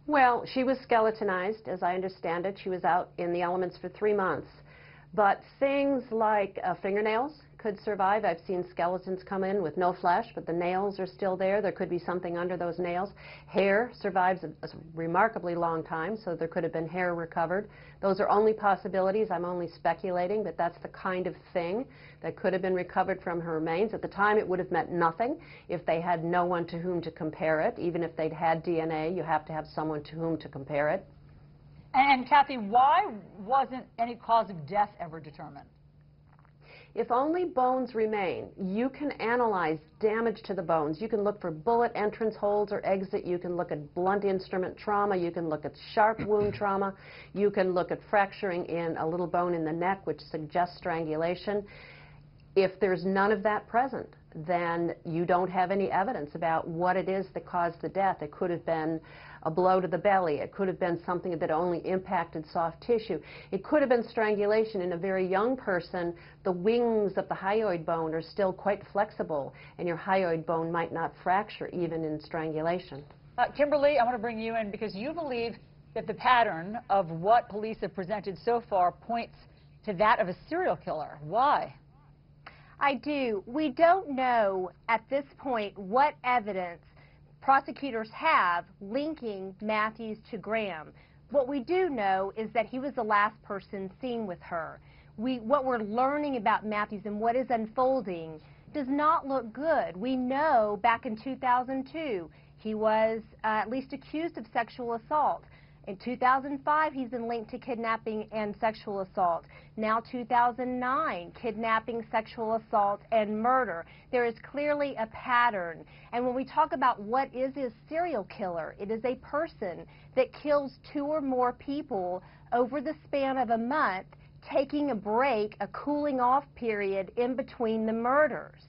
Well, she was skeletonized, as I understand it. She was out in the elements for 3 months. But things like fingernails could survive. I've seen skeletons come in with no flesh, but the nails are still there. There could be something under those nails. Hair survives a remarkably long time, so there could have been hair recovered. Those are only possibilities. I'm only speculating, but that's the kind of thing that could have been recovered from her remains. At the time, it would have meant nothing if they had no one to whom to compare it. Even if they'd had DNA, you have to have someone to whom to compare it. And Kathy, why wasn't any cause of death ever determined? If only bones remain, you can analyze damage to the bones. You can look for bullet entrance holes or exit. You can look at blunt instrument trauma. You can look at sharp wound trauma. You can look at fracturing in a little bone in the neck, which suggests strangulation. If there's none of that present, then you don't have any evidence about what it is that caused the death. It could have been a blow to the belly. It could have been something that only impacted soft tissue. It could have been strangulation. In a very young person, the wings of the hyoid bone are still quite flexible, and your hyoid bone might not fracture even in strangulation. Kimberly, I want to bring you in because you believe that the pattern of what police have presented so far points to that of a serial killer. Why? I do. We don't know at this point what evidence prosecutors have linking Matthews to Graham. What we do know is that he was the last person seen with her. What we're learning about Matthews and what is unfolding does not look good. We know back in 2002 he was at least accused of sexual assault. In 2005, he's been linked to kidnapping and sexual assault. Now 2009, kidnapping, sexual assault, and murder. There is clearly a pattern. And when we talk about what is a serial killer, it is a person that kills 2 or more people over the span of a month, taking a break, a cooling off period in between the murders.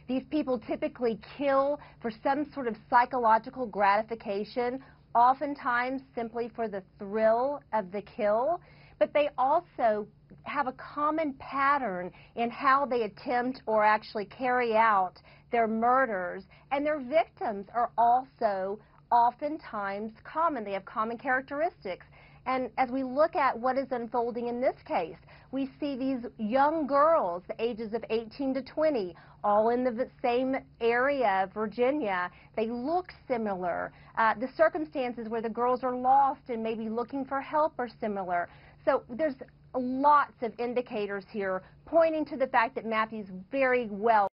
These people typically kill for some sort of psychological gratification, oftentimes simply for the thrill of the kill, but they also have a common pattern in how they attempt or actually carry out their murders, and their victims are also oftentimes common. They have common characteristics. And as we look at what is unfolding in this case, we see these young girls, the ages of 18 to 20, all in the same area of Virginia. They look similar. The circumstances where the girls are lost and maybe looking for help are similar. So there's lots of indicators here pointing to the fact that Matthews very well